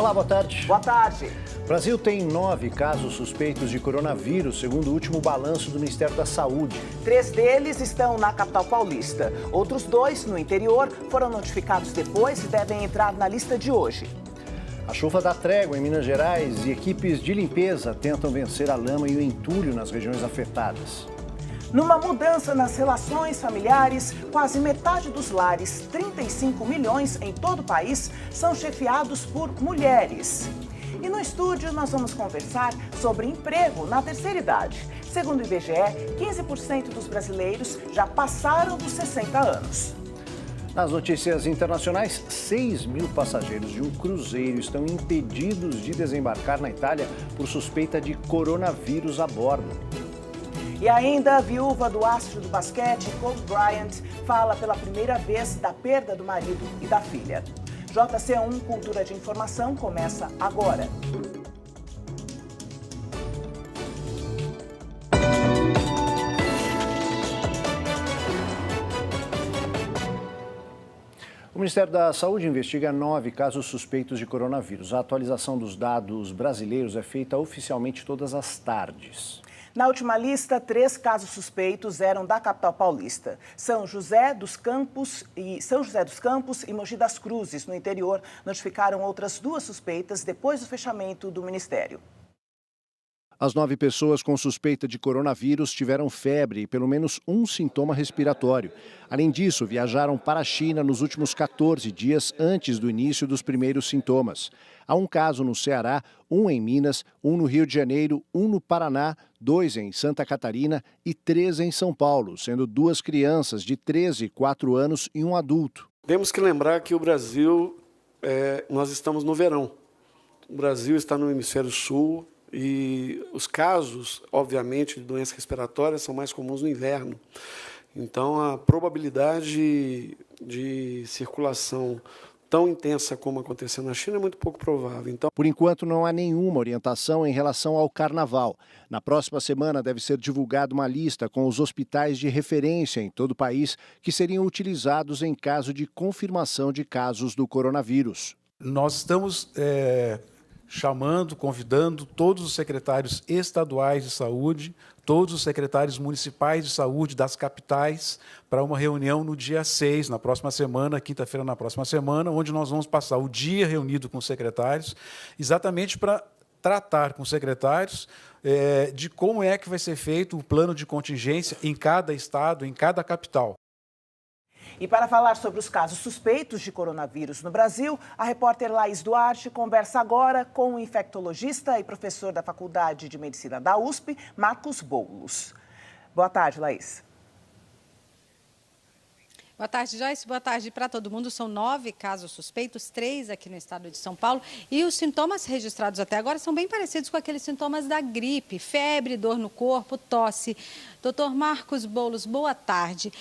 Olá, boa tarde. Boa tarde. O Brasil tem 9 casos suspeitos de coronavírus, segundo o último balanço do Ministério da Saúde. 3 deles estão na capital paulista. Outros 2, no interior, foram notificados depois e devem entrar na lista de hoje. A chuva dá trégua em Minas Gerais e equipes de limpeza tentam vencer a lama e o entulho nas regiões afetadas. Numa mudança nas relações familiares, quase metade dos lares, 35 milhões em todo o país, são chefiados por mulheres. E no estúdio nós vamos conversar sobre emprego na terceira idade. Segundo o IBGE, 15% dos brasileiros já passaram dos 60 anos. Nas notícias internacionais, 6 mil passageiros de um cruzeiro estão impedidos de desembarcar na Itália por suspeita de coronavírus a bordo. E ainda a viúva do astro do basquete, Kobe Bryant, fala pela primeira vez da perda do marido e da filha. JC1 Cultura de Informação começa agora. O Ministério da Saúde investiga 9 casos suspeitos de coronavírus. A atualização dos dados brasileiros é feita oficialmente todas as tardes. Na última lista, 3 casos suspeitos eram da capital paulista. São José dos Campos e Mogi das Cruzes, no interior, notificaram outras 2 suspeitas depois do fechamento do Ministério. As 9 pessoas com suspeita de coronavírus tiveram febre e pelo menos um sintoma respiratório. Além disso, viajaram para a China nos últimos 14 dias antes do início dos primeiros sintomas. Há um caso no Ceará, um em Minas, um no Rio de Janeiro, um no Paraná, 2 em Santa Catarina e 3 em São Paulo, sendo 2 crianças de 13 e 4 anos e um adulto. Temos que lembrar que o Brasil, nós estamos no verão. O Brasil está no hemisfério sul. E os casos, obviamente, de doenças respiratórias são mais comuns no inverno. Então, a probabilidade de circulação tão intensa como aconteceu na China é muito pouco provável. Então, por enquanto, não há nenhuma orientação em relação ao carnaval. Na próxima semana deve ser divulgada uma lista com os hospitais de referência em todo o país que seriam utilizados em caso de confirmação de casos do coronavírus. Nós estamos convidando todos os secretários estaduais de saúde, todos os secretários municipais de saúde das capitais, para uma reunião no dia 6, na próxima semana, quinta-feira na próxima semana, onde nós vamos passar o dia reunido com os secretários, exatamente para tratar com os secretários de como é que vai ser feito o plano de contingência em cada estado, em cada capital. E para falar sobre os casos suspeitos de coronavírus no Brasil, a repórter Laís Duarte conversa agora com o infectologista e professor da Faculdade de Medicina da USP, Marcos Boulos. Boa tarde, Laís. Boa tarde, Joyce. Boa tarde para todo mundo. São 9 casos suspeitos, 3 aqui no estado de São Paulo. E os sintomas registrados até agora são bem parecidos com aqueles sintomas da gripe, febre, dor no corpo, tosse. Doutor Marcos Boulos, boa tarde.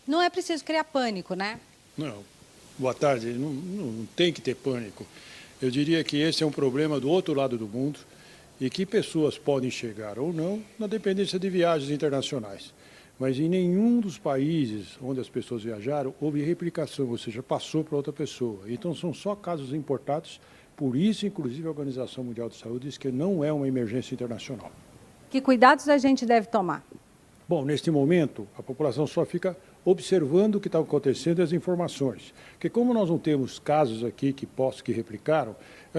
Não é preciso criar pânico, né? Não. Boa tarde. Não tem que ter pânico. Eu diria que esse é um problema do outro lado do mundo e que pessoas podem chegar ou não na dependência de viagens internacionais. Mas em nenhum dos países onde as pessoas viajaram houve replicação, ou seja, passou para outra pessoa. Então são só casos importados, por isso, inclusive, a Organização Mundial de Saúde diz que não é uma emergência internacional. Que cuidados a gente deve tomar? Bom, neste momento, a população só fica observando o que está acontecendo e as informações. Porque como nós não temos casos aqui que replicaram,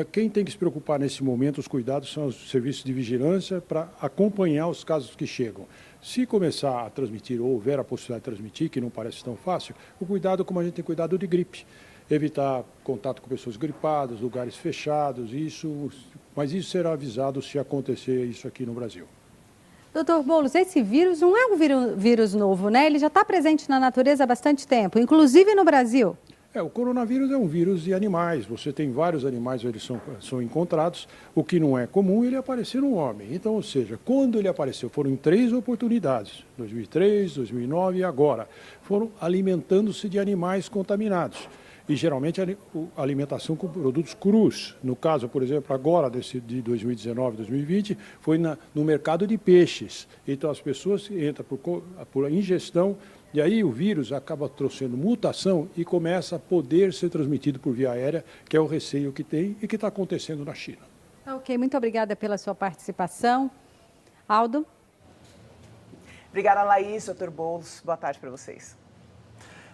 quem tem que se preocupar nesse momento, os cuidados são os serviços de vigilância para acompanhar os casos que chegam. Se começar a transmitir, ou houver a possibilidade de transmitir, que não parece tão fácil, o cuidado como a gente tem cuidado de gripe. Evitar contato com pessoas gripadas, lugares fechados, mas isso será avisado se acontecer isso aqui no Brasil. Doutor Boulos, esse vírus não é um vírus novo, né? Ele já está presente na natureza há bastante tempo, inclusive no Brasil. O coronavírus é um vírus de animais. Você tem vários animais, eles são encontrados. O que não é comum é ele aparecer no homem. Então, ou seja, quando ele apareceu, foram em 3 oportunidades, 2003, 2009 e agora. Foram alimentando-se de animais contaminados. E geralmente a alimentação com produtos crus. No caso, por exemplo, agora de 2019, 2020, foi no mercado de peixes. Então as pessoas entram por ingestão E aí o vírus acaba trouxendo mutação e começa a poder ser transmitido por via aérea, que é o receio que tem e que está acontecendo na China. Ok, muito obrigada pela sua participação. Aldo? Obrigada, Laís, Dr. Boulos. Boa tarde para vocês.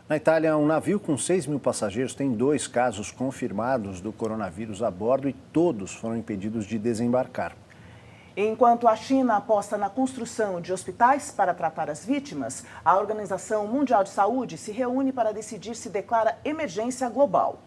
Na Itália, um navio com 6.000 passageiros tem 2 casos confirmados do coronavírus a bordo e todos foram impedidos de desembarcar. Enquanto a China aposta na construção de hospitais para tratar as vítimas, a Organização Mundial de Saúde se reúne para decidir se declara emergência global.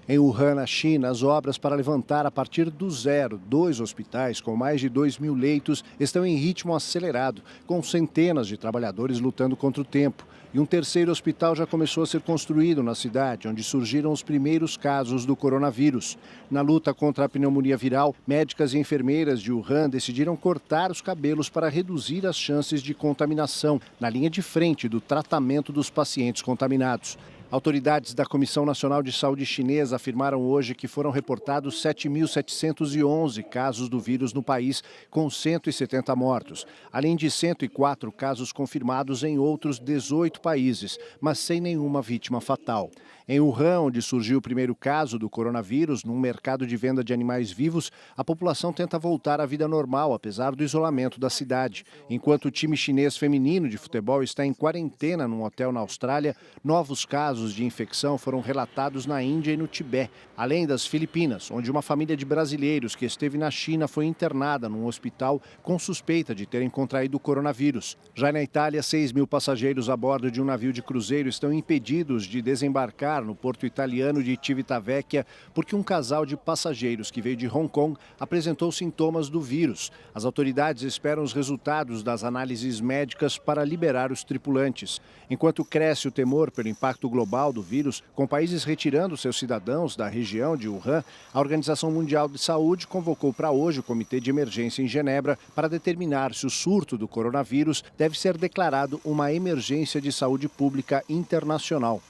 Em Wuhan, na China, as obras para levantar a partir do zero 2 hospitais com mais de 2.000 leitos estão em ritmo acelerado, com centenas de trabalhadores lutando contra o tempo. E um terceiro hospital já começou a ser construído na cidade, onde surgiram os primeiros casos do coronavírus. Na luta contra a pneumonia viral, médicas e enfermeiras de Wuhan decidiram cortar os cabelos para reduzir as chances de contaminação, na linha de frente do tratamento dos pacientes contaminados. Autoridades da Comissão Nacional de Saúde Chinesa afirmaram hoje que foram reportados 7.711 casos do vírus no país, com 170 mortos, além de 104 casos confirmados em outros 18 países, mas sem nenhuma vítima fatal. Em Wuhan, onde surgiu o primeiro caso do coronavírus, num mercado de venda de animais vivos, a população tenta voltar à vida normal, apesar do isolamento da cidade. Enquanto o time chinês feminino de futebol está em quarentena num hotel na Austrália, novos casos de infecção foram relatados na Índia e no Tibete, além das Filipinas, onde uma família de brasileiros que esteve na China foi internada num hospital com suspeita de terem contraído o coronavírus. Já na Itália, 6.000 passageiros a bordo de um navio de cruzeiro estão impedidos de desembarcar no porto italiano de Civitavecchia porque um casal de passageiros que veio de Hong Kong apresentou sintomas do vírus. As autoridades esperam os resultados das análises médicas para liberar os tripulantes. Enquanto cresce o temor pelo impacto global do vírus, com países retirando seus cidadãos da região de Wuhan, a Organização Mundial de Saúde convocou para hoje o Comitê de Emergência em Genebra para determinar se o surto do coronavírus deve ser declarado uma emergência de saúde pública internacional.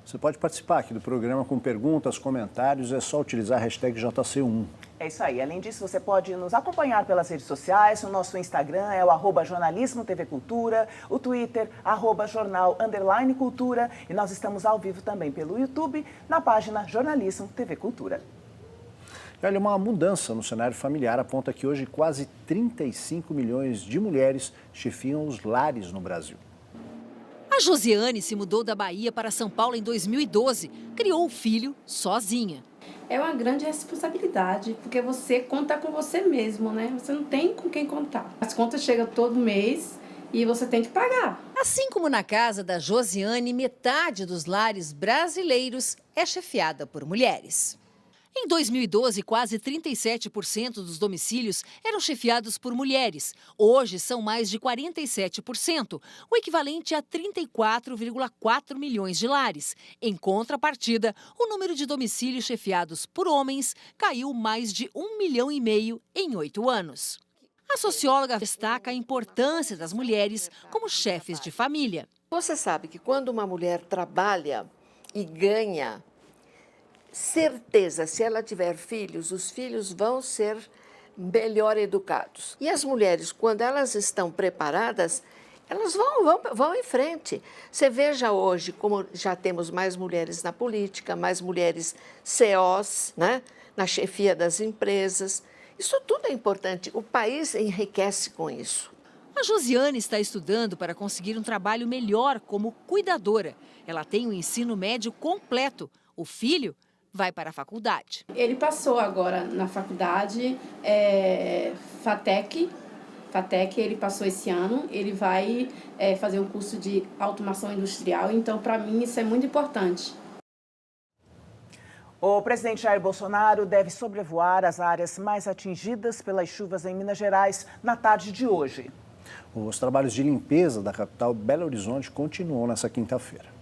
Você pode participar aqui do programa com perguntas, comentários, é só utilizar a hashtag JC1. É isso aí. Além disso, você pode nos acompanhar pelas redes sociais. O nosso Instagram é o @jornalismo TV Cultura, o Twitter, @jornal_cultura. E nós estamos ao vivo também pelo YouTube, na página Jornalismo TV Cultura. E olha, uma mudança no cenário familiar aponta que hoje quase 35 milhões de mulheres chefiam os lares no Brasil. A Josiane se mudou da Bahia para São Paulo em 2012. Criou o filho sozinha. É uma grande responsabilidade, porque você conta com você mesmo, né? Você não tem com quem contar. As contas chegam todo mês e você tem que pagar. Assim como na casa da Josiane, metade dos lares brasileiros é chefiada por mulheres. Em 2012, quase 37% dos domicílios eram chefiados por mulheres. Hoje, são mais de 47%, o equivalente a 34,4 milhões de lares. Em contrapartida, o número de domicílios chefiados por homens caiu mais de 1,5 milhão em 8 anos. A socióloga destaca a importância das mulheres como chefes de família. Você sabe que quando uma mulher trabalha e ganha, certeza, se ela tiver filhos, os filhos vão ser melhor educados. E as mulheres, quando elas estão preparadas, elas vão em frente. Você veja hoje como já temos mais mulheres na política, mais mulheres CEOs, né, na chefia das empresas. Isso tudo é importante. O país enriquece com isso. A Josiane está estudando para conseguir um trabalho melhor como cuidadora. Ela tem o ensino médio completo. O filho vai para a faculdade. Ele passou agora na faculdade FATEC, ele passou esse ano, ele vai fazer um curso de automação industrial, então para mim isso é muito importante. O presidente Jair Bolsonaro deve sobrevoar as áreas mais atingidas pelas chuvas em Minas Gerais na tarde de hoje. Os trabalhos de limpeza da capital Belo Horizonte continuam nessa quinta-feira.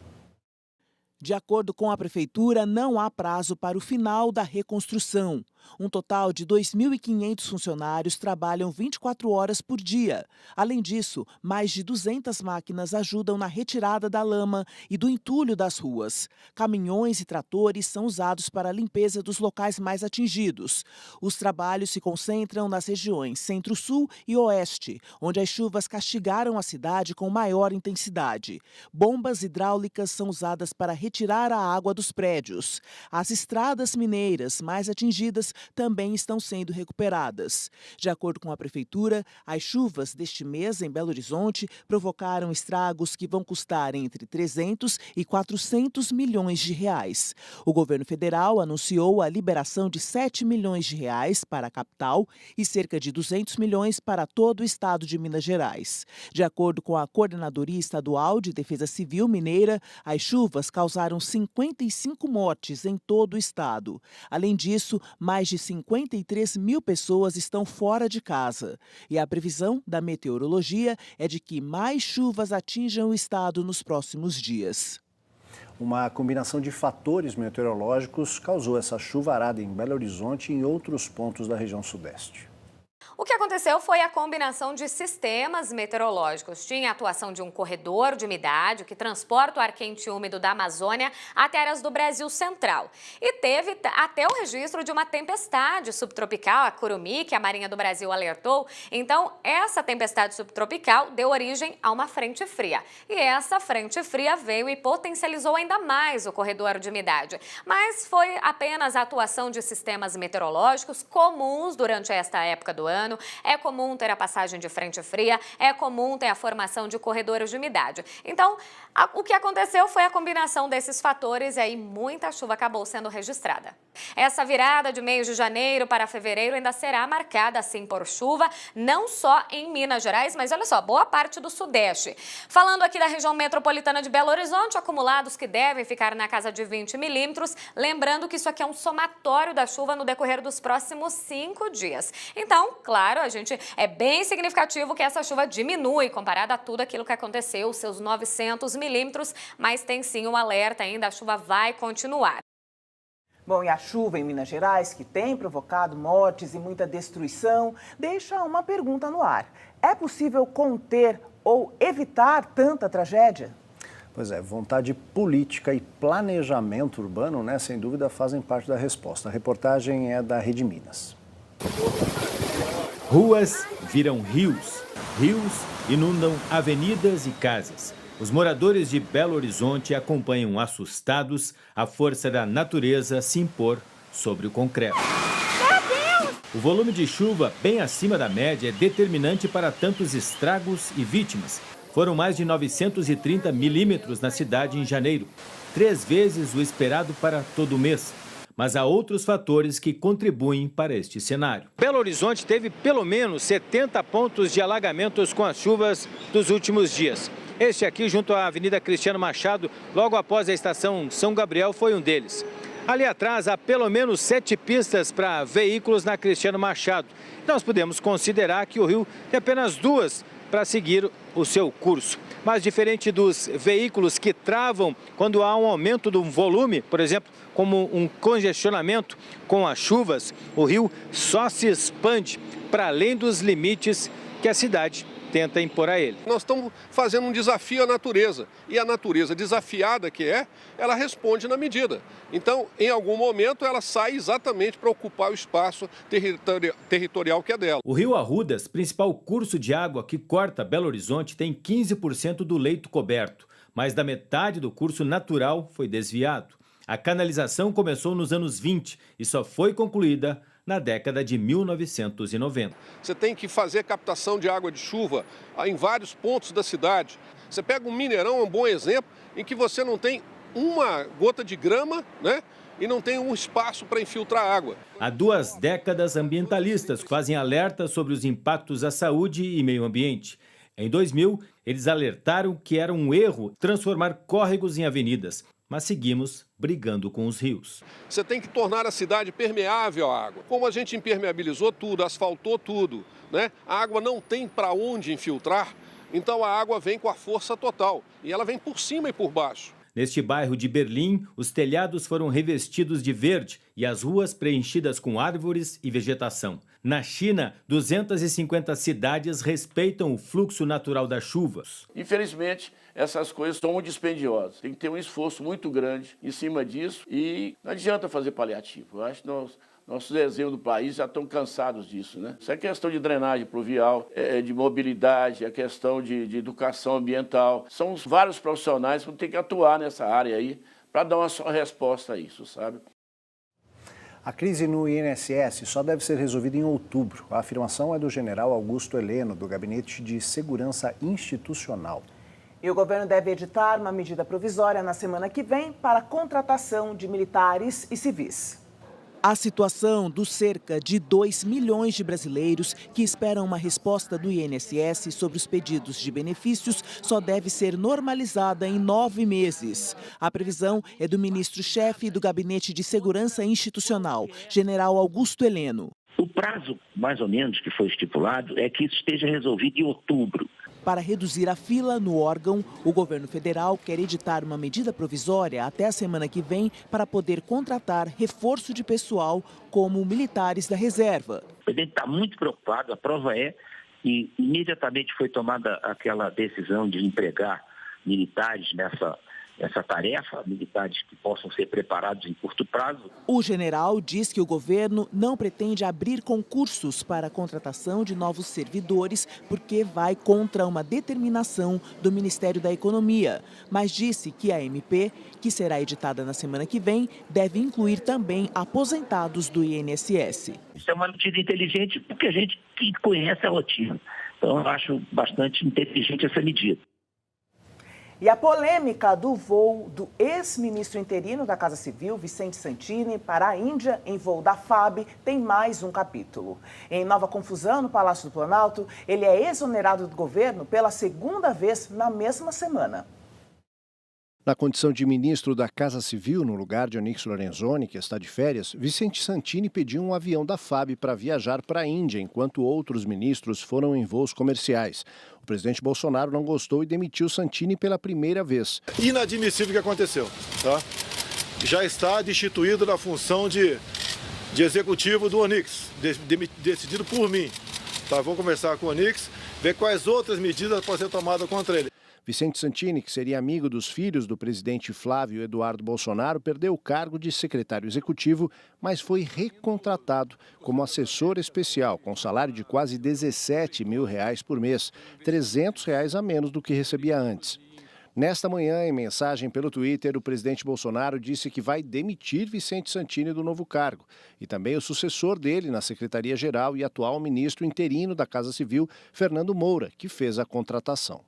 De acordo com a prefeitura, não há prazo para o final da reconstrução. Um total de 2.500 funcionários trabalham 24 horas por dia. Além disso, mais de 200 máquinas ajudam na retirada da lama e do entulho das ruas. Caminhões e tratores são usados para a limpeza dos locais mais atingidos. Os trabalhos se concentram nas regiões Centro-Sul e Oeste, onde as chuvas castigaram a cidade com maior intensidade. Bombas hidráulicas são usadas para retirar a água dos prédios. As estradas mineiras mais atingidas também estão sendo recuperadas. De acordo com a Prefeitura, as chuvas deste mês em Belo Horizonte provocaram estragos que vão custar entre 300 e 400 milhões de reais. O governo federal anunciou a liberação de 7 milhões de reais para a capital e cerca de 200 milhões para todo o estado de Minas Gerais. De acordo com a Coordenadoria Estadual de Defesa Civil Mineira, as chuvas causaram 55 mortes em todo o estado. Além disso, mais de 53 mil pessoas estão fora de casa. E a previsão da meteorologia é de que mais chuvas atinjam o estado nos próximos dias. Uma combinação de fatores meteorológicos causou essa chuvarada em Belo Horizonte e em outros pontos da região sudeste. O que aconteceu foi a combinação de sistemas meteorológicos. Tinha a atuação de um corredor de umidade que transporta o ar quente e úmido da Amazônia até áreas do Brasil Central. E teve até o registro de uma tempestade subtropical, a Curumi, que a Marinha do Brasil alertou. Então, essa tempestade subtropical deu origem a uma frente fria. E essa frente fria veio e potencializou ainda mais o corredor de umidade. Mas foi apenas a atuação de sistemas meteorológicos comuns durante esta época do ano. É comum ter a passagem de frente fria, é comum ter a formação de corredores de umidade. Então, o que aconteceu foi a combinação desses fatores e aí muita chuva acabou sendo registrada. Essa virada de mês de janeiro para fevereiro ainda será marcada assim por chuva, não só em Minas Gerais, mas olha só, boa parte do Sudeste. Falando aqui da região metropolitana de Belo Horizonte, acumulados que devem ficar na casa de 20 milímetros, lembrando que isso aqui é um somatório da chuva no decorrer dos próximos 5 dias. Então, claro, é bem significativo que essa chuva diminui comparada a tudo aquilo que aconteceu, seus 900 milímetros, mas tem sim um alerta ainda, a chuva vai continuar. Bom, e a chuva em Minas Gerais, que tem provocado mortes e muita destruição, deixa uma pergunta no ar. É possível conter ou evitar tanta tragédia? Pois é, vontade política e planejamento urbano, né, sem dúvida, fazem parte da resposta. A reportagem é da Rede Minas. Ruas viram rios. Rios inundam avenidas e casas. Os moradores de Belo Horizonte acompanham assustados a força da natureza se impor sobre o concreto. O volume de chuva bem acima da média é determinante para tantos estragos e vítimas. Foram mais de 930 milímetros na cidade em janeiro, 3 vezes o esperado para todo o mês. Mas há outros fatores que contribuem para este cenário. Belo Horizonte teve pelo menos 70 pontos de alagamentos com as chuvas dos últimos dias. Este aqui, junto à Avenida Cristiano Machado, logo após a estação São Gabriel, foi um deles. Ali atrás, há pelo menos 7 pistas para veículos na Cristiano Machado. Nós podemos considerar que o rio tem apenas 2 para seguir o seu curso. Mas diferente dos veículos que travam quando há um aumento do volume, por exemplo, como um congestionamento com as chuvas, o rio só se expande para além dos limites que a cidade tenta impor a ele. Nós estamos fazendo um desafio à natureza, e a natureza desafiada que é, ela responde na medida. Então, em algum momento, ela sai exatamente para ocupar o espaço territorial que é dela. O rio Arrudas, principal curso de água que corta Belo Horizonte, tem 15% do leito coberto. Mais da metade do curso natural foi desviado. A canalização começou nos anos 20 e só foi concluída na década de 1990. Você tem que fazer captação de água de chuva em vários pontos da cidade. Você pega um Mineirão, é um bom exemplo, em que você não tem uma gota de grama, né? E não tem um espaço para infiltrar água. Há 2 décadas, ambientalistas fazem alertas sobre os impactos à saúde e meio ambiente. Em 2000, eles alertaram que era um erro transformar córregos em avenidas. Mas seguimos brigando com os rios. Você tem que tornar a cidade permeável à água. Como a gente impermeabilizou tudo, asfaltou tudo, né? A água não tem para onde infiltrar, então a água vem com a força total. E ela vem por cima e por baixo. Neste bairro de Berlim, os telhados foram revestidos de verde e as ruas preenchidas com árvores e vegetação. Na China, 250 cidades respeitam o fluxo natural das chuvas. Infelizmente, essas coisas são muito dispendiosas. Tem que ter um esforço muito grande em cima disso e não adianta fazer paliativo. Eu acho que nossos desenhos do país já estão cansados disso, né? Isso é questão de drenagem pluvial, de mobilidade, é questão de educação ambiental. São vários profissionais que têm que atuar nessa área aí para dar uma só resposta a isso, sabe? A crise no INSS só deve ser resolvida em outubro. A afirmação é do general Augusto Heleno, do Gabinete de Segurança Institucional. E o governo deve editar uma medida provisória na semana que vem para a contratação de militares e civis. A situação dos cerca de 2 milhões de brasileiros que esperam uma resposta do INSS sobre os pedidos de benefícios só deve ser normalizada em 9 meses. A previsão é do ministro-chefe do Gabinete de Segurança Institucional, general Augusto Heleno. O prazo, mais ou menos, que foi estipulado é que isso esteja resolvido em outubro. Para reduzir a fila no órgão, o governo federal quer editar uma medida provisória até a semana que vem para poder contratar reforço de pessoal como militares da reserva. O presidente está muito preocupado, a prova é que imediatamente foi tomada aquela decisão de empregar militares nessa tarefa, militares que possam ser preparados em curto prazo. O general diz que o governo não pretende abrir concursos para a contratação de novos servidores porque vai contra uma determinação do Ministério da Economia, mas disse que a MP, que será editada na semana que vem, deve incluir também aposentados do INSS. Isso é uma medida inteligente porque a gente que conhece a rotina. Então, eu acho bastante inteligente essa medida. E a polêmica do voo do ex-ministro interino da Casa Civil, Vicente Santini, para a Índia, em voo da FAB, tem mais um capítulo. Em nova confusão no Palácio do Planalto, ele é exonerado do governo pela segunda vez na mesma semana. Na condição de ministro da Casa Civil, no lugar de Onyx Lorenzoni, que está de férias, Vicente Santini pediu um avião da FAB para viajar para a Índia, enquanto outros ministros foram em voos comerciais. O presidente Bolsonaro não gostou e demitiu Santini pela primeira vez. Inadmissível o que aconteceu, tá? Já está destituído da função de executivo do Onyx, decidido por mim. Tá? Vou conversar com o Onyx, ver quais outras medidas podem ser tomadas contra ele. Vicente Santini, que seria amigo dos filhos do presidente Flávio Eduardo Bolsonaro, perdeu o cargo de secretário executivo, mas foi recontratado como assessor especial, com salário de quase R$17 mil por mês, R$300 a menos do que recebia antes. Nesta manhã, em mensagem pelo Twitter, o presidente Bolsonaro disse que vai demitir Vicente Santini do novo cargo e também o sucessor dele na Secretaria-Geral e atual ministro interino da Casa Civil, Fernando Moura, que fez a contratação.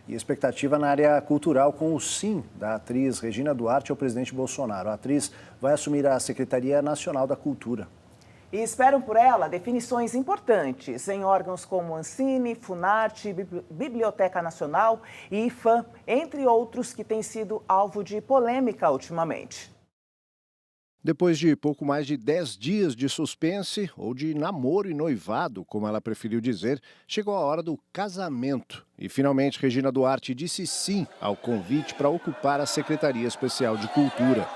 E expectativa na área cultural com o sim da atriz Regina Duarte ao presidente Bolsonaro. A atriz vai assumir a Secretaria Nacional da Cultura. E esperam por ela definições importantes em órgãos como Ancine, Funarte, Biblioteca Nacional e IFAM, entre outros que têm sido alvo de polêmica ultimamente. Depois de pouco mais de 10 dias de suspense, ou de namoro e noivado, como ela preferiu dizer, chegou a hora do casamento. E finalmente Regina Duarte disse sim ao convite para ocupar a Secretaria Especial de Cultura.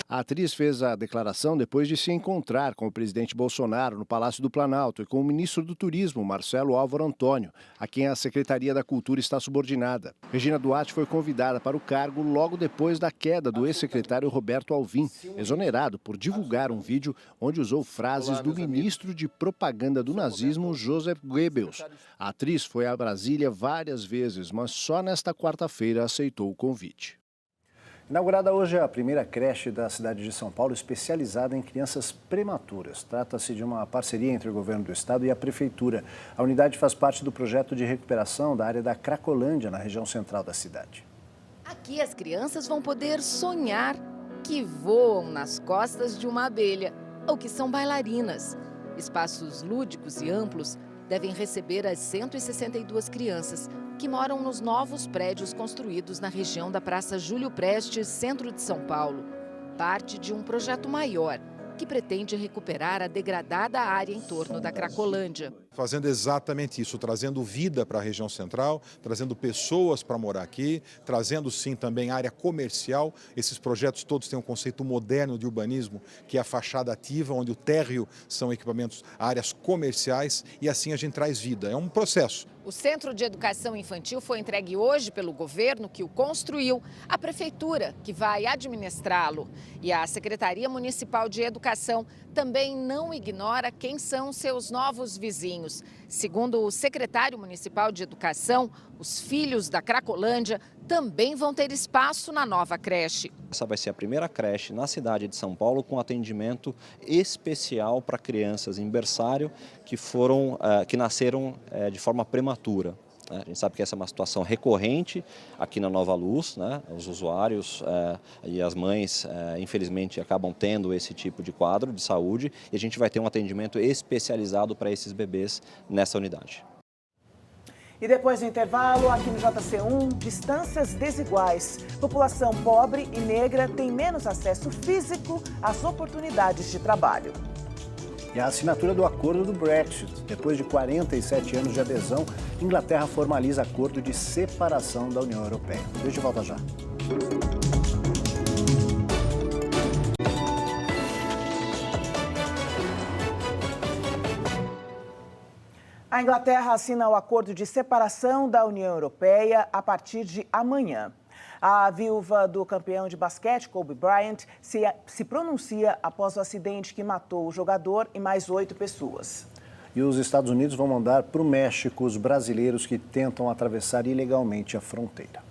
A atriz fez a declaração depois de se encontrar com o presidente Bolsonaro no Palácio do Planalto e com o ministro do Turismo, Marcelo Álvaro Antônio, a quem a Secretaria da Cultura está subordinada. Regina Duarte foi convidada para o cargo logo depois da queda do ex-secretário Roberto Alvim, exonerado por divulgar um vídeo onde usou frases do ministro de propaganda do nazismo, Joseph Goebbels. A atriz foi a Brasília várias vezes, mas só nesta quarta-feira aceitou o convite. Inaugurada hoje a primeira creche da cidade de São Paulo especializada em crianças prematuras. Trata-se de uma parceria entre o governo do estado e a prefeitura. A unidade faz parte do projeto de recuperação da área da Cracolândia, na região central da cidade. Aqui as crianças vão poder sonhar que voam nas costas de uma abelha ou que são bailarinas. Espaços lúdicos e amplos devem receber as 162 crianças que moram nos novos prédios construídos na região da Praça Júlio Prestes, centro de São Paulo. Parte de um projeto maior, que pretende recuperar a degradada área em torno da Cracolândia. Fazendo exatamente isso, trazendo vida para a região central, trazendo pessoas para morar aqui, trazendo sim também área comercial. Esses projetos todos têm um conceito moderno de urbanismo, que é a fachada ativa, onde o térreo são equipamentos, áreas comerciais, e assim a gente traz vida. É um processo. O Centro de Educação Infantil foi entregue hoje pelo governo que o construiu, à prefeitura que vai administrá-lo. E a Secretaria Municipal de Educação também não ignora quem são seus novos vizinhos. Segundo o secretário municipal de Educação, os filhos da Cracolândia também vão ter espaço na nova creche. Essa vai ser a primeira creche na cidade de São Paulo com atendimento especial para crianças em berçário que nasceram de forma prematura. A gente sabe que essa é uma situação recorrente aqui na Nova Luz, né? Os usuários e as mães, infelizmente, acabam tendo esse tipo de quadro de saúde e a gente vai ter um atendimento especializado para esses bebês nessa unidade. E depois do intervalo, aqui no JC1, distâncias desiguais. População pobre e negra tem menos acesso físico às oportunidades de trabalho. E a assinatura do acordo do Brexit. Depois de 47 anos de adesão, Inglaterra formaliza acordo de separação da União Europeia. A gente volta já. A Inglaterra assina o acordo de separação da União Europeia a partir de amanhã. A viúva do campeão de basquete, Kobe Bryant, se pronuncia após o acidente que matou o jogador e mais 8 pessoas. E os Estados Unidos vão mandar para o México os brasileiros que tentam atravessar ilegalmente a fronteira.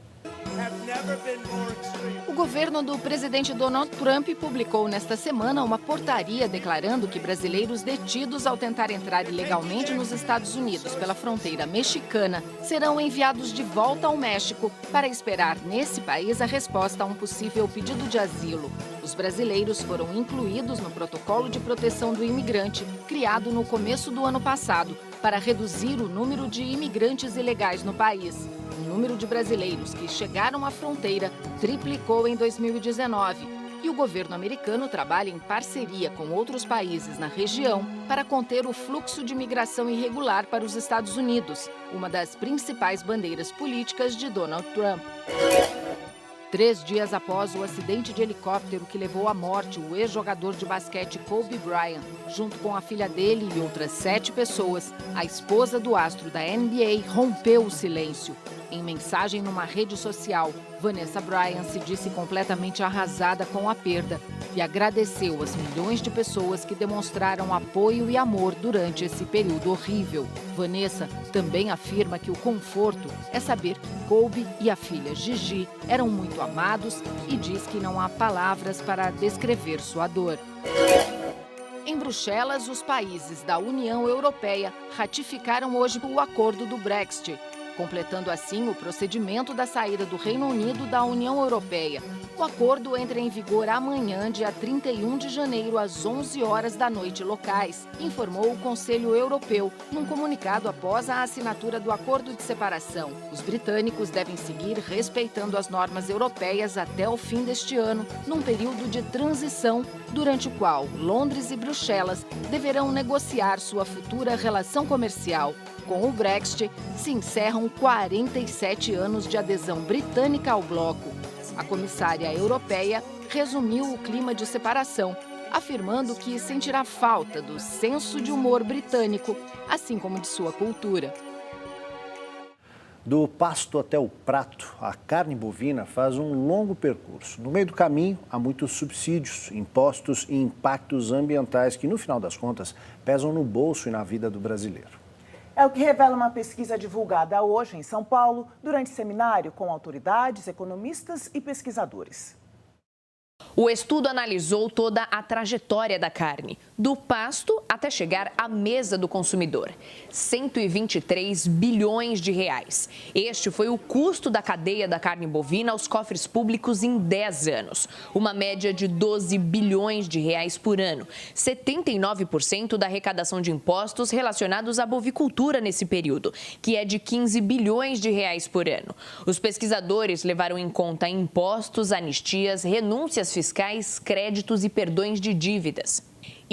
O governo do presidente Donald Trump publicou nesta semana uma portaria declarando que brasileiros detidos ao tentar entrar ilegalmente nos Estados Unidos pela fronteira mexicana serão enviados de volta ao México para esperar nesse país a resposta a um possível pedido de asilo. Os brasileiros foram incluídos no protocolo de proteção do imigrante, criado no começo do ano passado, para reduzir o número de imigrantes ilegais no país. O número de brasileiros que chegaram à fronteira triplicou em 2019 e o governo americano trabalha em parceria com outros países na região para conter o fluxo de migração irregular para os Estados Unidos, uma das principais bandeiras políticas de Donald Trump. 3 dias após o acidente de helicóptero que levou à morte o ex-jogador de basquete Kobe Bryant, junto com a filha dele e outras 7 pessoas, a esposa do astro da NBA rompeu o silêncio. Em mensagem numa rede social, Vanessa Bryant se disse completamente arrasada com a perda e agradeceu as milhões de pessoas que demonstraram apoio e amor durante esse período horrível. Vanessa também afirma que o conforto é saber que Kobe e a filha Gigi eram muito amados e diz que não há palavras para descrever sua dor. Em Bruxelas, os países da União Europeia ratificaram hoje o acordo do Brexit, completando assim o procedimento da saída do Reino Unido da União Europeia. O acordo entra em vigor amanhã, dia 31 de janeiro, às 11 horas da noite locais, informou o Conselho Europeu, num comunicado após a assinatura do acordo de separação. Os britânicos devem seguir respeitando as normas europeias até o fim deste ano, num período de transição, durante o qual Londres e Bruxelas deverão negociar sua futura relação comercial. Com o Brexit, se encerram 47 anos de adesão britânica ao bloco. A comissária europeia resumiu o clima de separação, afirmando que sentirá falta do senso de humor britânico, assim como de sua cultura. Do pasto até o prato, a carne bovina faz um longo percurso. No meio do caminho, há muitos subsídios, impostos e impactos ambientais que, no final das contas, pesam no bolso e na vida do brasileiro. É o que revela uma pesquisa divulgada hoje em São Paulo, durante seminário com autoridades, economistas e pesquisadores. O estudo analisou toda a trajetória da carne, do pasto até chegar à mesa do consumidor. 123 bilhões de reais. Este foi o custo da cadeia da carne bovina aos cofres públicos em 10 anos. Uma média de 12 bilhões de reais por ano. 79% da arrecadação de impostos relacionados à bovicultura nesse período, que é de 15 bilhões de reais por ano. Os pesquisadores levaram em conta impostos, anistias, renúncias fiscais, créditos e perdões de dívidas.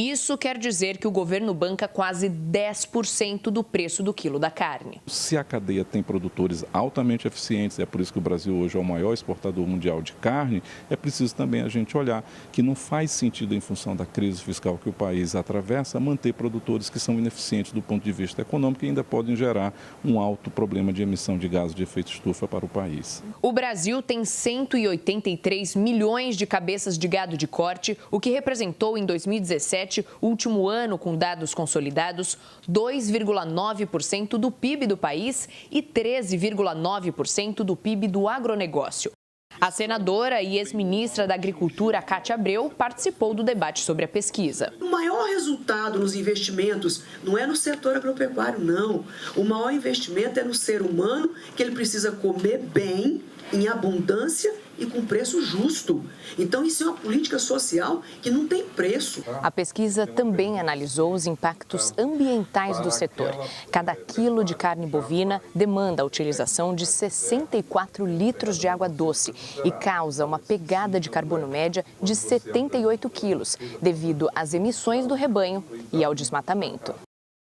Isso quer dizer que o governo banca quase 10% do preço do quilo da carne. Se a cadeia tem produtores altamente eficientes, é por isso que o Brasil hoje é o maior exportador mundial de carne, é preciso também a gente olhar que não faz sentido, em função da crise fiscal que o país atravessa, manter produtores que são ineficientes do ponto de vista econômico e ainda podem gerar um alto problema de emissão de gases de efeito estufa para o país. O Brasil tem 183 milhões de cabeças de gado de corte, o que representou em 2017, último ano com dados consolidados, 2,9% do PIB do país e 13,9% do PIB do agronegócio. A senadora e ex-ministra da Agricultura, Cátia Abreu, participou do debate sobre a pesquisa. O maior resultado nos investimentos não é no setor agropecuário, não. O maior investimento é no ser humano, que ele precisa comer bem, em abundância e com preço justo. Então, isso é uma política social que não tem preço. A pesquisa também analisou os impactos ambientais do setor. Cada quilo de carne bovina demanda a utilização de 64 litros de água doce e causa uma pegada de carbono média de 78 quilos, devido às emissões do rebanho e ao desmatamento.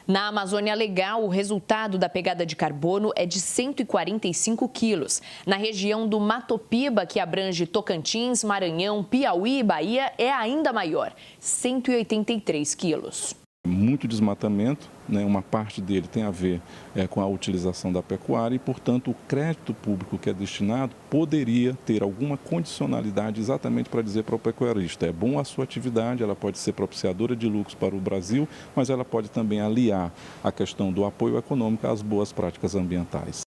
Na Amazônia Legal, o resultado da pegada de carbono é de 145 quilos. Na região do Matopiba, que abrange Tocantins, Maranhão, Piauí e Bahia, é ainda maior, 183 quilos. Muito desmatamento, né? Uma parte dele tem a ver com a utilização da pecuária e, portanto, o crédito público que é destinado poderia ter alguma condicionalidade exatamente para dizer para o pecuarista: é bom a sua atividade, ela pode ser propiciadora de lucros para o Brasil, mas ela pode também aliar a questão do apoio econômico às boas práticas ambientais.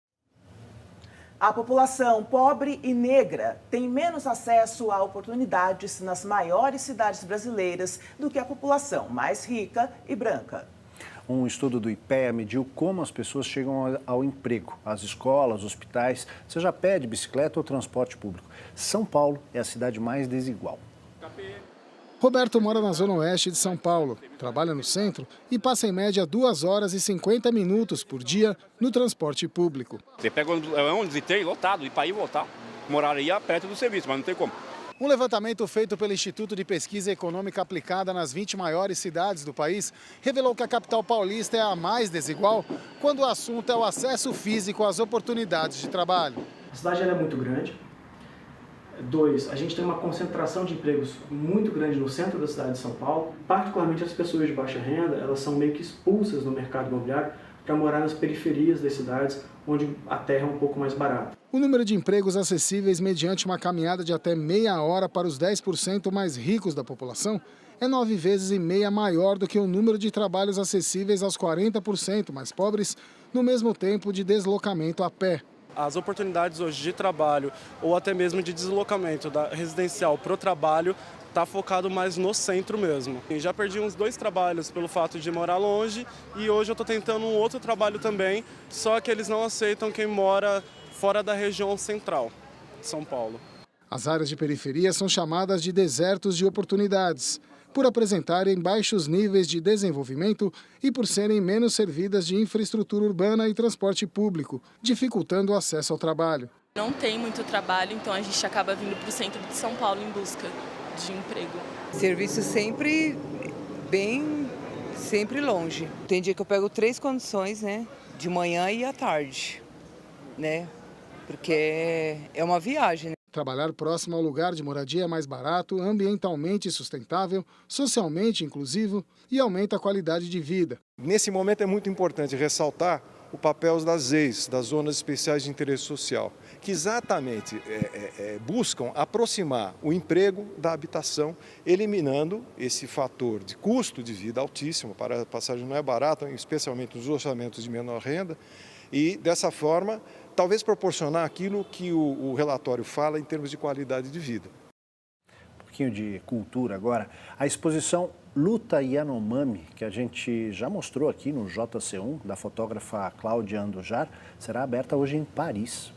A população pobre e negra tem menos acesso a oportunidades nas maiores cidades brasileiras do que a população mais rica e branca. Um estudo do IPEA mediu como as pessoas chegam ao emprego, às escolas, hospitais, seja a pé, de bicicleta ou transporte público. São Paulo é a cidade mais desigual. Roberto mora na zona oeste de São Paulo, trabalha no centro e passa em média 2 horas e 50 minutos por dia no transporte público. Você pega ônibus e trem lotado, e para ir voltar. Moraria perto do serviço, mas não tem como. Um levantamento feito pelo Instituto de Pesquisa Econômica Aplicada nas 20 maiores cidades do país revelou que a capital paulista é a mais desigual quando o assunto é o acesso físico às oportunidades de trabalho. A cidade é muito grande. 2, a gente tem uma concentração de empregos muito grande no centro da cidade de São Paulo. Particularmente as pessoas de baixa renda, elas são meio que expulsas no mercado imobiliário para morar nas periferias das cidades, onde a terra é um pouco mais barata. O número de empregos acessíveis mediante uma caminhada de até meia hora para os 10% mais ricos da população é 9,5 vezes maior do que o número de trabalhos acessíveis aos 40% mais pobres no mesmo tempo de deslocamento a pé. As oportunidades hoje de trabalho ou até mesmo de deslocamento da residencial para o trabalho está focado mais no centro mesmo. E já perdi uns 2 trabalhos pelo fato de morar longe e hoje eu estou tentando um outro trabalho também, só que eles não aceitam quem mora fora da região central de São Paulo. As áreas de periferia são chamadas de desertos de oportunidades, por apresentarem baixos níveis de desenvolvimento e por serem menos servidas de infraestrutura urbana e transporte público, dificultando o acesso ao trabalho. Não tem muito trabalho, então a gente acaba vindo para o centro de São Paulo em busca de emprego. Serviço sempre longe. Tem dia que eu pego 3 condições, né? De manhã e à tarde, né? Porque é uma viagem, né? Trabalhar próximo ao lugar de moradia é mais barato, ambientalmente sustentável, socialmente inclusivo e aumenta a qualidade de vida. Nesse momento é muito importante ressaltar o papel das ZEIs, das Zonas Especiais de Interesse Social, que exatamente buscam aproximar o emprego da habitação, eliminando esse fator de custo de vida altíssimo, para a passagem não é barata, especialmente nos orçamentos de menor renda, e dessa forma talvez proporcionar aquilo que o relatório fala em termos de qualidade de vida. Um pouquinho de cultura agora. A exposição Luta Yanomami, que a gente já mostrou aqui no JC1, da fotógrafa Cláudia Andujar, será aberta hoje em Paris.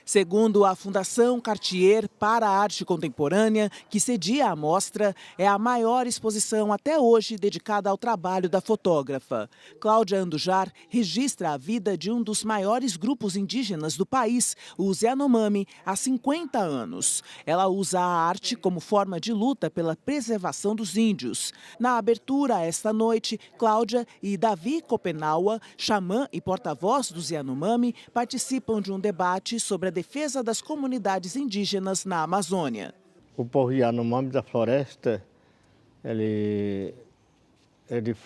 Segundo a Fundação Cartier para a Arte Contemporânea, que cedia a mostra, é a maior exposição até hoje dedicada ao trabalho da fotógrafa. Cláudia Andujar registra a vida de um dos maiores grupos indígenas do país, os Yanomami, há 50 anos. Ela usa a arte como forma de luta pela preservação dos índios. Na abertura, esta noite, Cláudia e Davi Copenaua, xamã e porta-voz dos Yanomami, participam de um debate sobre a defesa das comunidades indígenas na Amazônia. O povo Yanomami da floresta, eles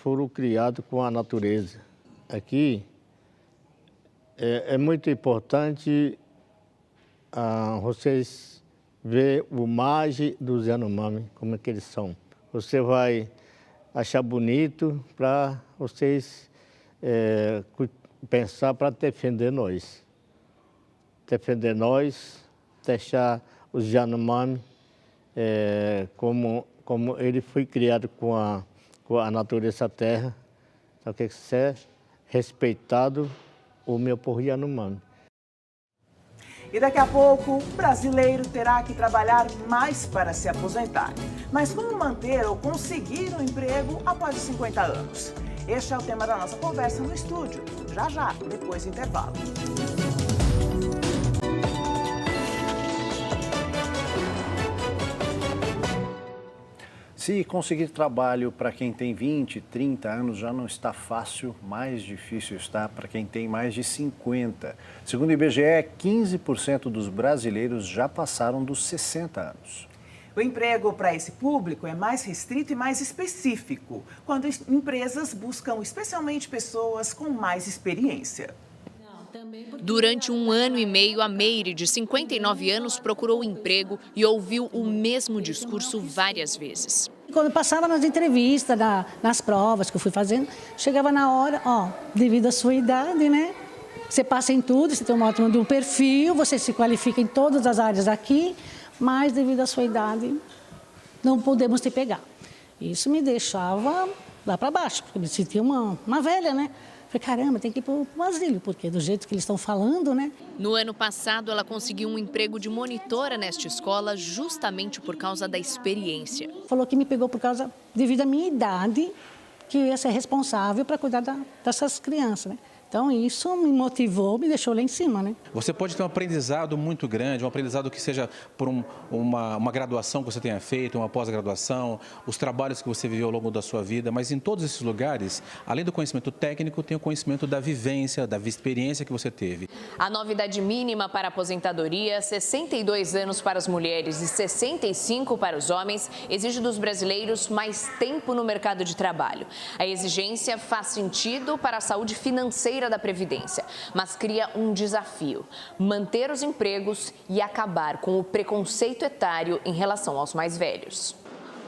foram criados com a natureza. Aqui é muito importante vocês ver o imagem dos Yanomami, como é que eles são. Você vai achar bonito para vocês pensar para defender nós. Defender nós, deixar os Yanomami como ele foi criado com a natureza da terra, então que ser respeitado o meu povo Yanomami. E daqui a pouco, o brasileiro terá que trabalhar mais para se aposentar. Mas como manter ou conseguir um emprego após os 50 anos? Este é o tema da nossa conversa no estúdio, já, depois do intervalo. Se conseguir trabalho para quem tem 20, 30 anos já não está fácil, mais difícil está para quem tem mais de 50. Segundo o IBGE, 15% dos brasileiros já passaram dos 60 anos. O emprego para esse público é mais restrito e mais específico, quando empresas buscam especialmente pessoas com mais experiência. Durante 1 ano e meio, a Meire, de 59 anos, procurou emprego e ouviu o mesmo discurso várias vezes. Quando eu passava nas entrevistas, nas provas que eu fui fazendo, chegava na hora, devido à sua idade, né? Você passa em tudo, você tem um ótimo perfil, você se qualifica em todas as áreas aqui, mas devido à sua idade, não podemos te pegar. Isso me deixava lá para baixo, porque eu me sentia uma velha, né? Falei, caramba, tem que ir para o asilo, porque do jeito que eles estão falando, né? No ano passado, ela conseguiu um emprego de monitora nesta escola justamente por causa da experiência. Falou que me pegou devido à minha idade, que eu ia ser responsável para cuidar dessas crianças, né? Então, isso me motivou, me deixou lá em cima, né? Você pode ter um aprendizado muito grande, um aprendizado que seja por uma graduação que você tenha feito, uma pós-graduação, os trabalhos que você viveu ao longo da sua vida, mas em todos esses lugares, além do conhecimento técnico, tem o conhecimento da vivência, da experiência que você teve. A nova idade mínima para a aposentadoria, 62 anos para as mulheres e 65 para os homens, exige dos brasileiros mais tempo no mercado de trabalho. A exigência faz sentido para a saúde financeira da Previdência, mas cria um desafio: manter os empregos e acabar com o preconceito etário em relação aos mais velhos.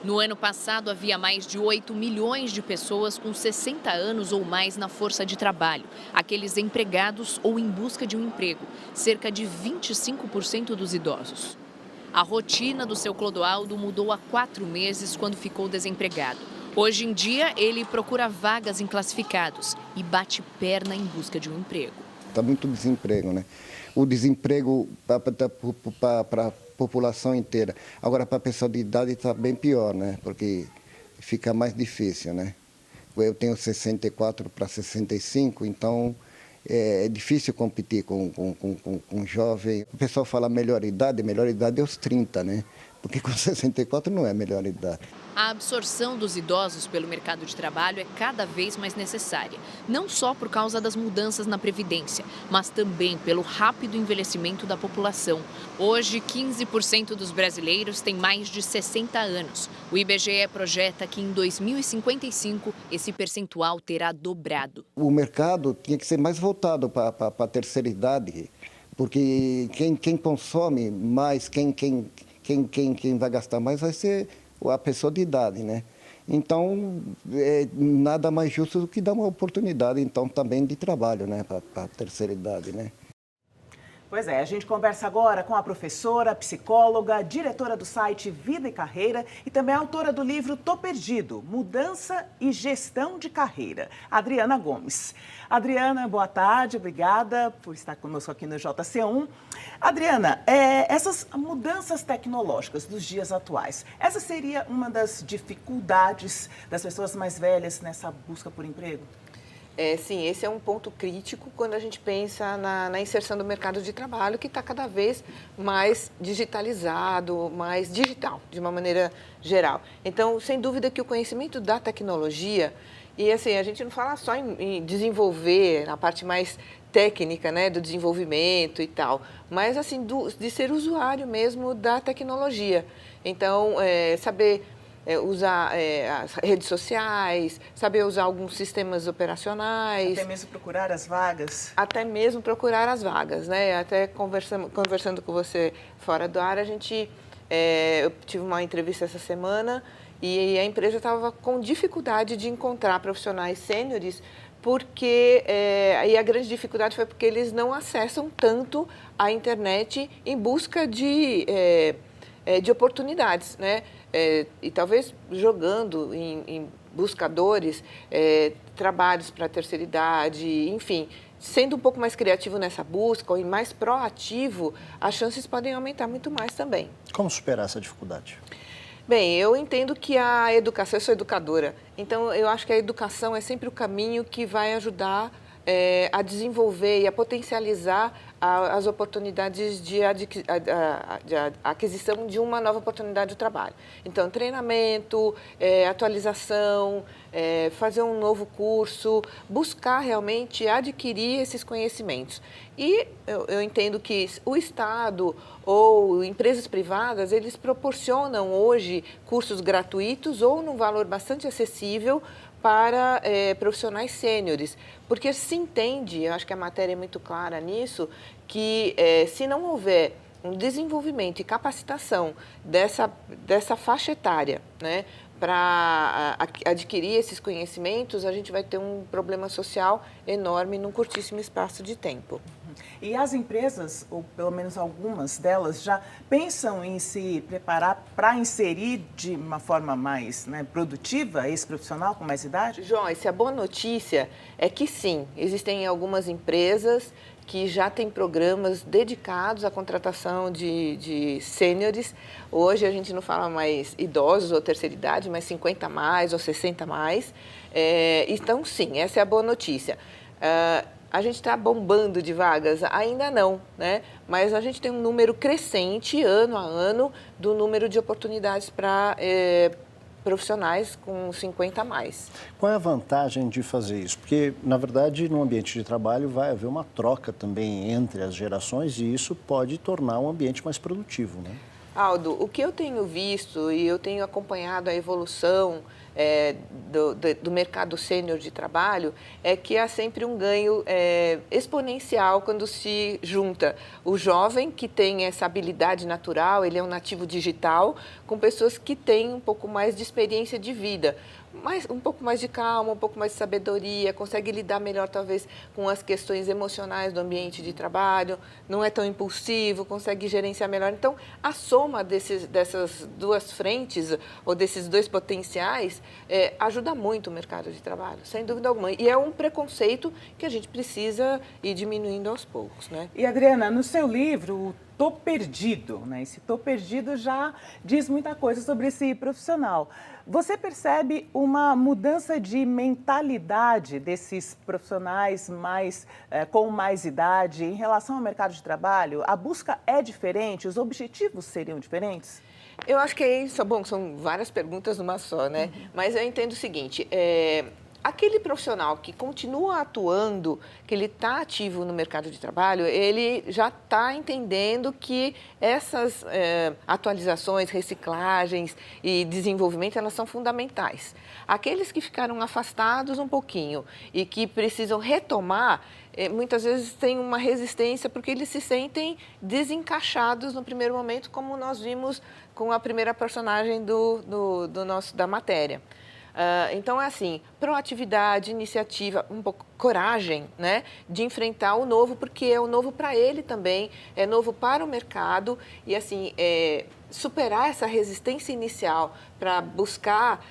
No ano passado, havia mais de 8 milhões de pessoas com 60 anos ou mais na força de trabalho, aqueles empregados ou em busca de um emprego, cerca de 25% dos idosos. A rotina do seu Clodoaldo mudou há 4 meses quando ficou desempregado. Hoje em dia, ele procura vagas em classificados e bate perna em busca de um emprego. Está muito desemprego, né? O desemprego para a população inteira. Agora, para a pessoa de idade está bem pior, né? Porque fica mais difícil, né? Eu tenho 64 para 65, então é difícil competir com um jovem. O pessoal fala melhor idade é os 30, né? Porque com 64 não é melhor idade. A absorção dos idosos pelo mercado de trabalho é cada vez mais necessária, não só por causa das mudanças na Previdência, mas também pelo rápido envelhecimento da população. Hoje, 15% dos brasileiros têm mais de 60 anos. O IBGE projeta que em 2055 esse percentual terá dobrado. O mercado tinha que ser mais voltado para a terceira idade, porque quem consome mais, quem vai gastar mais vai ser a pessoa de idade, né? Então, nada mais justo do que dar uma oportunidade, então, também de trabalho, né, para a terceira idade, né? Pois é, a gente conversa agora com a professora, psicóloga, diretora do site Vida e Carreira e também autora do livro Tô Perdido, Mudança e Gestão de Carreira, Adriana Gomes. Adriana, boa tarde, obrigada por estar conosco aqui no JC1. Adriana, essas mudanças tecnológicas dos dias atuais, essa seria uma das dificuldades das pessoas mais velhas nessa busca por emprego? Sim, esse é um ponto crítico quando a gente pensa na inserção do mercado de trabalho, que está cada vez mais digitalizado, mais digital, de uma maneira geral. Então, sem dúvida que o conhecimento da tecnologia, e assim, a gente não fala só em desenvolver, na parte mais técnica, né, do desenvolvimento e tal, mas assim, de ser usuário mesmo da tecnologia. Então, saber usar as redes sociais, saber usar alguns sistemas operacionais. Até mesmo procurar as vagas. Até mesmo procurar as vagas, né? Até conversando com você fora do ar, eu tive uma entrevista essa semana e a empresa estava com dificuldade de encontrar profissionais sêniores, porque aí a grande dificuldade foi porque eles não acessam tanto a internet em busca de oportunidades, né? E talvez jogando em buscadores, trabalhos para a terceira idade, enfim, sendo um pouco mais criativo nessa busca e mais proativo, as chances podem aumentar muito mais também. Como superar essa dificuldade? Bem, eu entendo que a educação, eu sou educadora, então eu acho que a educação é sempre o caminho que vai ajudar a desenvolver e a potencializar as oportunidades de aquisição de uma nova oportunidade de trabalho. Então, treinamento, atualização, fazer um novo curso, buscar realmente adquirir esses conhecimentos. E eu entendo que o Estado ou empresas privadas, eles proporcionam hoje cursos gratuitos ou num valor bastante acessível para profissionais sêniores, porque se entende, eu acho que a matéria é muito clara nisso, que se não houver um desenvolvimento e capacitação dessa faixa etária, né, para adquirir esses conhecimentos, a gente vai ter um problema social enorme num curtíssimo espaço de tempo. E as empresas, ou pelo menos algumas delas, já pensam em se preparar para inserir de uma forma mais produtiva esse profissional com mais idade? Joyce, a boa notícia é que sim, existem algumas empresas que já têm programas dedicados à contratação de sêniores. Hoje a gente não fala mais idosos ou terceira idade, mas 50 a mais ou 60 a mais. Então, sim, essa é a boa notícia. A gente está bombando de vagas? Ainda não, né? Mas a gente tem um número crescente, ano a ano, do número de oportunidades para profissionais com 50 a mais. Qual é a vantagem de fazer isso? Porque, na verdade, no ambiente de trabalho vai haver uma troca também entre as gerações e isso pode tornar um ambiente mais produtivo, né? Aldo, o que eu tenho visto e eu tenho acompanhado a evolução do mercado sênior de trabalho é que há sempre um ganho exponencial quando se junta o jovem que tem essa habilidade natural, ele é um nativo digital, com pessoas que têm um pouco mais de experiência de vida. Um pouco mais de calma, um pouco mais de sabedoria, consegue lidar melhor, talvez, com as questões emocionais do ambiente de trabalho, não é tão impulsivo, consegue gerenciar melhor. Então, a soma dessas duas frentes, ou desses dois potenciais, ajuda muito o mercado de trabalho, sem dúvida alguma. E é um preconceito que a gente precisa ir diminuindo aos poucos, né? E, Adriana, no seu livro, Tô Perdido, né? Esse Tô Perdido já diz muita coisa sobre esse profissional. Você percebe uma mudança de mentalidade desses profissionais com mais idade em relação ao mercado de trabalho? A busca é diferente? Os objetivos seriam diferentes? Eu acho que é isso. Bom, são várias perguntas numa só, né? Mas eu entendo o seguinte, aquele profissional que continua atuando, que ele está ativo no mercado de trabalho, ele já está entendendo que essas atualizações, reciclagens e desenvolvimento, elas são fundamentais. Aqueles que ficaram afastados um pouquinho e que precisam retomar, muitas vezes têm uma resistência porque eles se sentem desencaixados no primeiro momento, como nós vimos com a primeira personagem da matéria. Então, é assim, proatividade, iniciativa, um pouco coragem, né, de enfrentar o novo, porque é o novo para ele também, é novo para o mercado e, assim, superar essa resistência inicial para buscar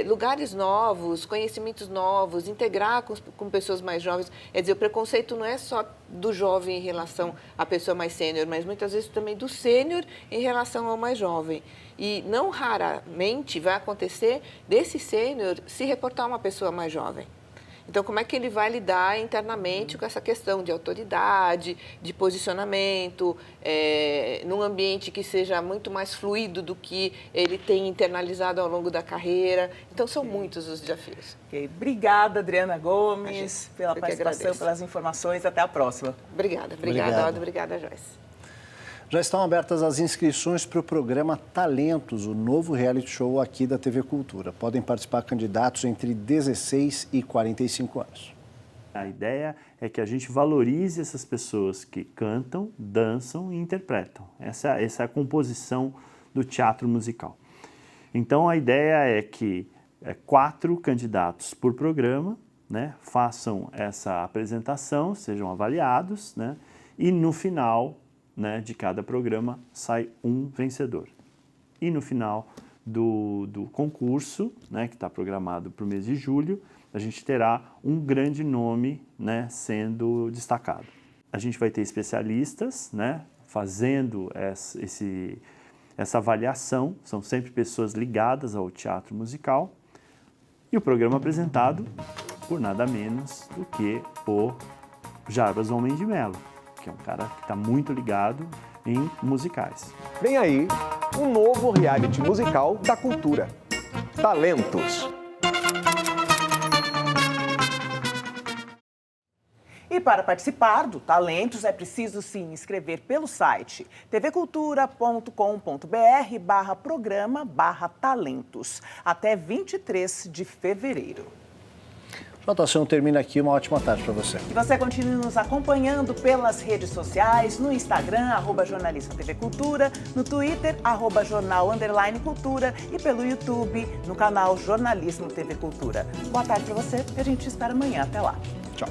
lugares novos, conhecimentos novos, integrar com pessoas mais jovens. Quer dizer, o preconceito não é só do jovem em relação à pessoa mais sênior, mas muitas vezes também do sênior em relação ao mais jovem. E não raramente vai acontecer desse sênior se reportar a uma pessoa mais jovem. Então, como é que ele vai lidar internamente com essa questão de autoridade, de posicionamento, num ambiente que seja muito mais fluido do que ele tem internalizado ao longo da carreira? Então, são muitos os desafios. Okay. Obrigada, Adriana Gomes, pela participação, pelas informações. Até a próxima. Obrigada, Aldo. Obrigada, Joyce. Já estão abertas as inscrições para o programa Talentos, o novo reality show aqui da TV Cultura. Podem participar candidatos entre 16 e 45 anos. A ideia é que a gente valorize essas pessoas que cantam, dançam e interpretam. Essa é a composição do teatro musical. Então, a ideia é que 4 candidatos por programa, né, façam essa apresentação, sejam avaliados, né, e no final, né, de cada programa sai um vencedor. E no final do concurso, né, que está programado para o mês de julho, a gente terá um grande nome, né, sendo destacado. A gente vai ter especialistas, né, fazendo essa avaliação, são sempre pessoas ligadas ao teatro musical, e o programa apresentado por nada menos do que o Jarbas Homem de Mello, que é um cara que está muito ligado em musicais. Vem aí um novo reality musical da cultura, Talentos. E para participar do Talentos é preciso se inscrever pelo site tvcultura.com.br/programa/talentos até 23 de fevereiro. JC termina aqui, uma ótima tarde para você. E você continue nos acompanhando pelas redes sociais, no Instagram, @jornalismo TV Cultura, no Twitter, @jornal_cultura e pelo YouTube, no canal Jornalismo TV Cultura. Boa tarde para você e a gente te espera amanhã. Até lá. Tchau.